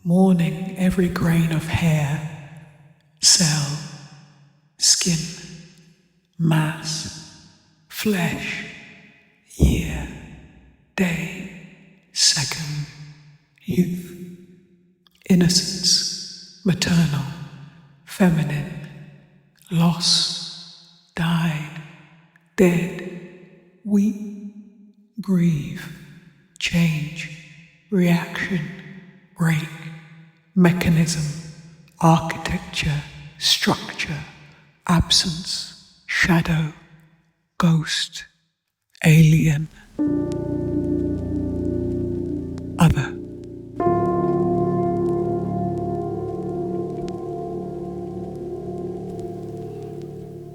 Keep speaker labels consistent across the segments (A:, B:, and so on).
A: mourning every grain of hair, cell, skin, mass, flesh, year, day, second, youth, innocence, maternal, feminine, loss, died, dead, weep, grieve, change, reaction, break, mechanism, architecture, structure, absence, shadow, ghost, alien, other.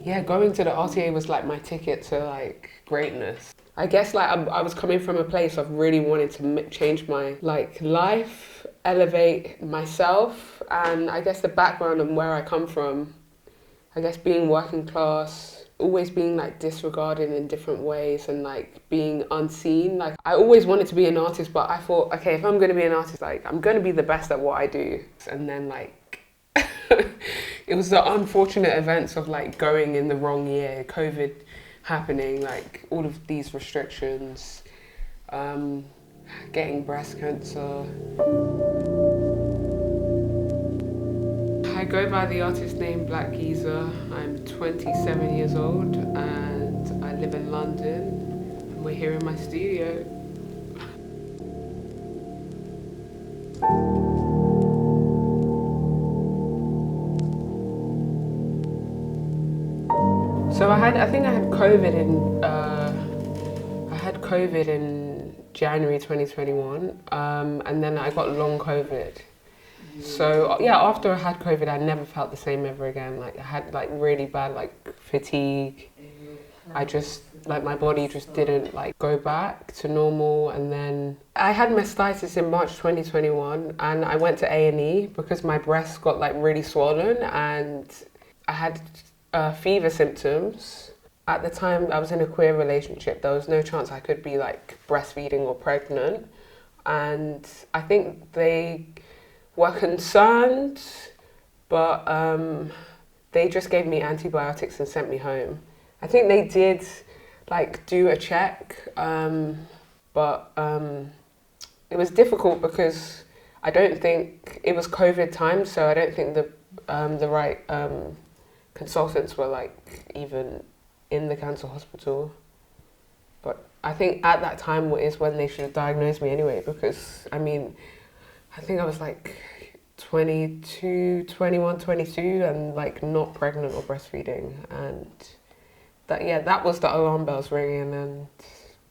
B: Yeah, going to the RTA was like my ticket to like greatness. I guess like I was coming from a place of really wanting to change my like life, elevate myself, and I guess the background and where I come from, I guess being working class, always being like disregarded in different ways and like being unseen. Like I always wanted to be an artist, but I thought, okay, if I'm going to be an artist, like I'm going to be the best at what I do. And then like it was the unfortunate events of like going in the wrong year, COVID happening, like all of these restrictions, getting breast cancer. I go by the artist name Blckgeezer. I'm 27 years old and I live in London. And we're here in my studio. So I think I had COVID in January 2021, and then I got long COVID. So yeah, after I had COVID, I never felt the same ever again. Like I had like really bad like fatigue. I just like my body just didn't like go back to normal. And then I had mastitis in March 2021, and I went to A&E because my breasts got like really swollen, and I had fever symptoms. At the time, I was in a queer relationship. There was no chance I could be like breastfeeding or pregnant, and I think they were concerned, but they just gave me antibiotics and sent me home. I think they did like do a check, but it was difficult because I don't think it was COVID time, so I don't think the right consultants were like even in the cancer hospital. But I think at that time is when they should have diagnosed me anyway, because I mean, I think I was like 21, 22 and like not pregnant or breastfeeding, and that was the alarm bells ringing, and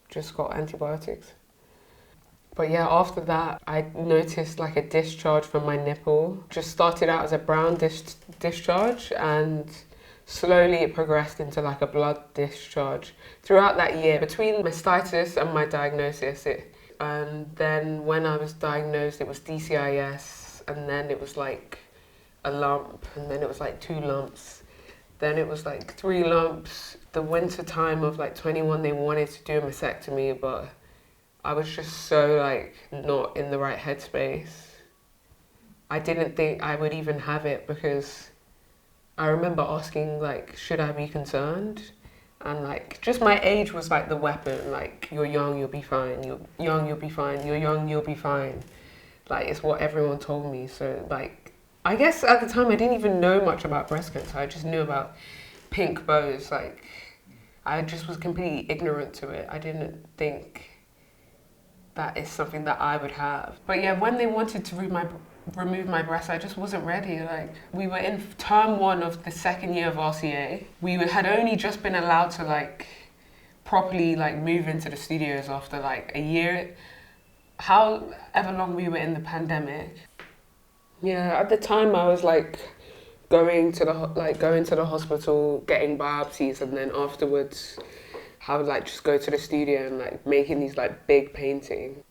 B: just got antibiotics. But yeah, after that, I noticed like a discharge from my nipple. Just started out as a brown discharge, and slowly it progressed into like a blood discharge. Throughout that year, between mastitis and my diagnosis, and then when I was diagnosed, it was DCIS, and then it was like a lump, and then it was like 2 lumps. Then it was like 3 lumps. The winter time of like 21, they wanted to do a mastectomy, but I was just so like not in the right headspace. I didn't think I would even have it, because I remember asking like, should I be concerned? And like, just my age was like the weapon, like, you're young, you'll be fine, you're young, you'll be fine, you're young, you'll be fine. Like, it's what everyone told me. So like, I guess at the time I didn't even know much about breast cancer. I just knew about pink bows. Like, I just was completely ignorant to it. I didn't think that is something that I would have. But yeah, when they wanted to remove my breast, I just wasn't ready. Like, we were in term 1 of the second year of RCA. We had only just been allowed to like properly like move into the studios after like a year, however long we were in the pandemic. Yeah, at the time I was like going to the hospital, getting biopsies, and then afterwards I would like just go to the studio and like making these like big paintings.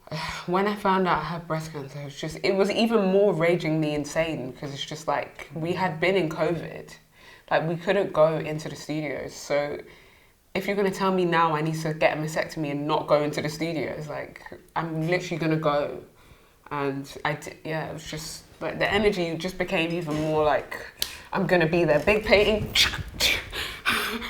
B: When I found out I had breast cancer, it was even more ragingly insane, because it's just like, we had been in COVID. Like, we couldn't go into the studios. So if you're going to tell me now I need to get a mastectomy and not go into the studios, like, I'm literally going to go. And it was just like the energy just became even more like, I'm gonna be there, big painting,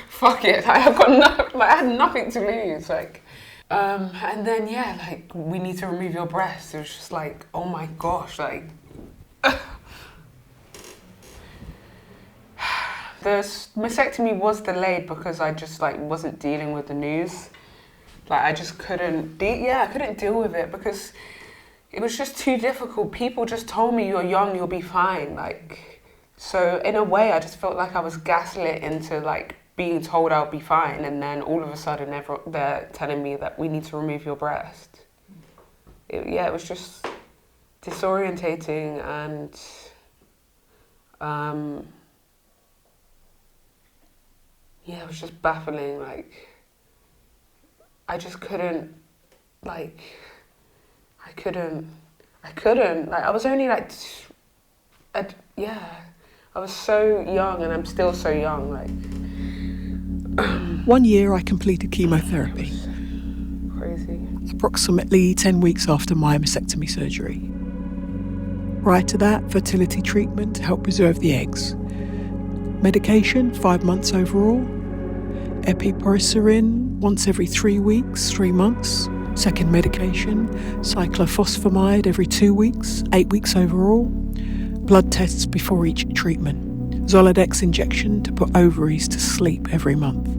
B: fuck it, I had nothing to lose, like. And then like, we need to remove your breast. It was just like, oh my gosh, like. The mastectomy was delayed because I just like wasn't dealing with the news. Like I just couldn't, I couldn't deal with it because it was just too difficult. People just told me, you're young, you'll be fine. Like, so in a way, I just felt like I was gaslit into like being told I'll be fine, and then all of a sudden they're telling me that we need to remove your breast. It was just disorientating, and it was just baffling. Like, I just couldn't, like, I couldn't, like, I was only like, I was so young, and I'm still so young, like.
A: 1 year I completed chemotherapy.
B: Crazy.
A: Approximately 10 weeks after my mastectomy surgery. Prior to that, fertility treatment to help preserve the eggs. Medication, 5 months overall. Epiporosarin, once every 3 weeks, 3 months. Second medication, cyclophosphamide every 2 weeks, 8 weeks overall. Blood tests before each treatment. Zoladex injection to put ovaries to sleep every month.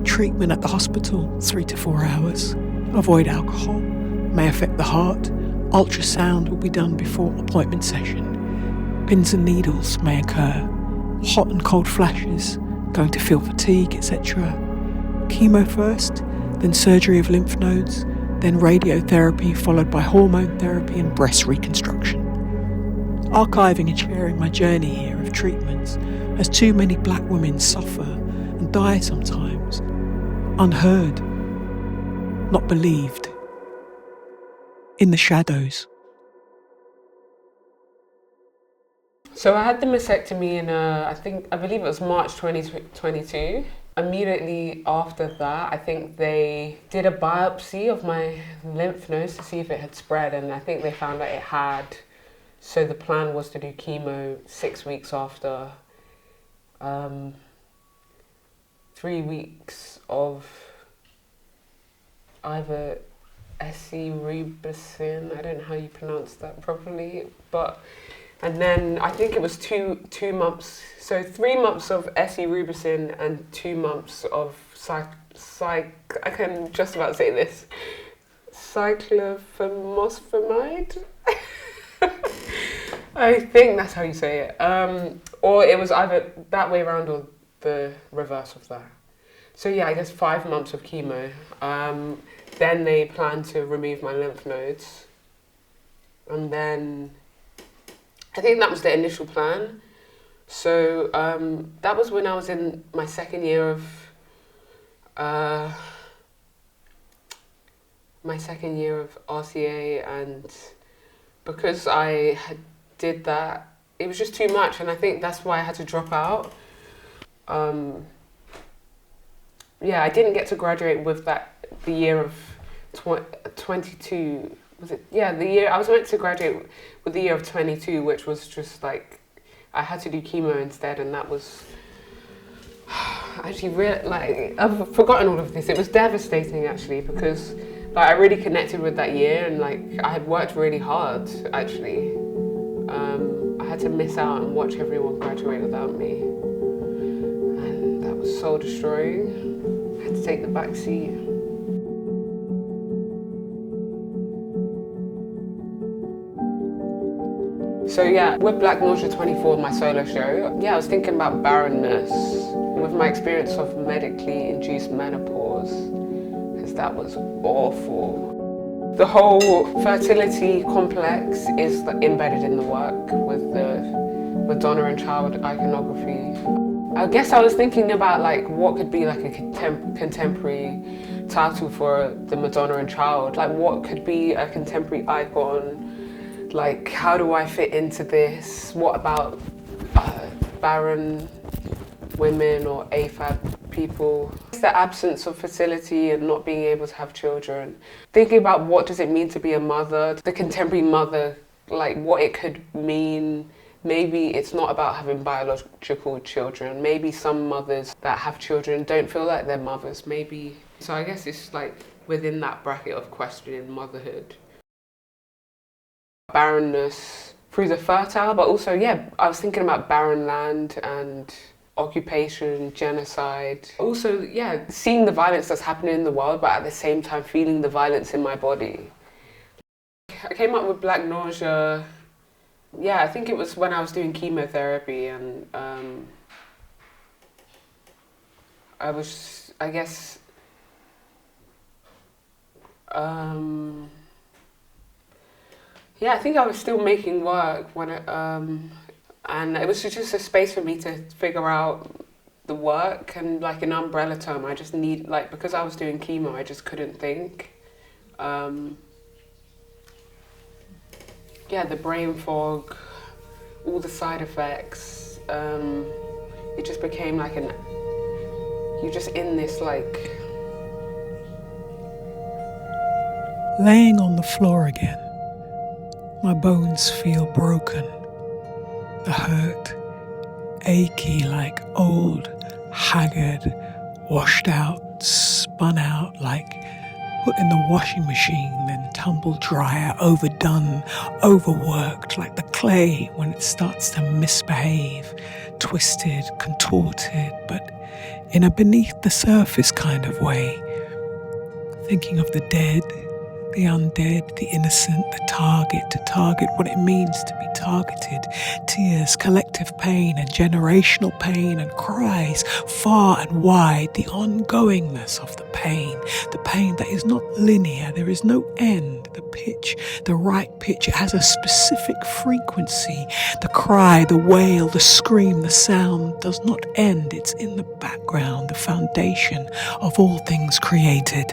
A: Treatment at the hospital, 3 to 4 hours. Avoid alcohol, may affect the heart. Ultrasound will be done before appointment session. Pins and needles may occur. Hot and cold flashes, going to feel fatigue, etc. Chemo first, then surgery of lymph nodes, then radiotherapy followed by hormone therapy and breast reconstruction. Archiving and sharing my journey here of treatments, as too many black women suffer and die sometimes, unheard, not believed, in the shadows.
B: So I had the mastectomy in, I believe it was March 2022. Immediately after that, I think they did a biopsy of my lymph nodes to see if it had spread, and I think they found that it had. So the plan was to do chemo 6 weeks after, 3 weeks of either esirubicin, I don't know how you pronounce that properly, and then I think it was two months, so 3 months of esirubicin and 2 months of I can just about say this, cyclophosphamide. I think that's how you say it. Or it was either that way around or the reverse of that. So I guess 5 months of chemo. Then they planned to remove my lymph nodes. And then I think that was the initial plan. So that was when I was in my second year of RCA, and because I did that, it was just too much, and I think that's why I had to drop out. I didn't get to graduate with the year of 22. Was it? Yeah, the year I was meant to graduate with the year of 22, which was just like I had to do chemo instead, and that was actually I've forgotten all of this. It was devastating actually, because I really connected with that year, and I had worked really hard actually. I had to miss out and watch everyone graduate without me, and that was soul destroying. I had to take the back seat. So with Black Nausea 24, my solo show, I was thinking about barrenness with my experience of medically induced menopause, because that was awful. The whole fertility complex is embedded in the work with the Madonna and Child iconography. I guess I was thinking about what could be a contemporary title for the Madonna and Child. What could be a contemporary icon? How do I fit into this? What about barren women or AFAB people. It's the absence of fertility and not being able to have children. Thinking about what does it mean to be a mother, the contemporary mother, like what it could mean. Maybe it's not about having biological children. Maybe some mothers that have children don't feel like they're mothers. Maybe. So I guess it's like within that bracket of questioning motherhood. Barrenness through the fertile, but also, yeah, I was thinking about barren land and occupation, genocide. Also, yeah, seeing the violence that's happening in the world, but at the same time feeling the violence in my body. I came up with Black Nausea. Yeah, I think it was when I was doing chemotherapy, and I was, I guess, yeah, I think I was still making work when it, and it was just a space for me to figure out the work, and like an umbrella term, I just need, like, because I was doing chemo, I just couldn't think. Yeah, the brain fog, all the side effects, it just became like you're just in this like...
A: Laying on the floor again, my bones feel broken, the hurt, achy like old, haggard, washed out, spun out like put in the washing machine, then tumble dryer, overdone, overworked, like the clay when it starts to misbehave, twisted, contorted, but in a beneath the surface kind of way, thinking of the dead, the undead, the innocent, the target, to target what it means to be targeted, tears, collective pain and generational pain and cries far and wide, the ongoingness of the pain that is not linear, there is no end, the pitch, the right pitch, it has a specific frequency, the cry, the wail, the scream, the sound does not end, it's in the background, the foundation of all things created.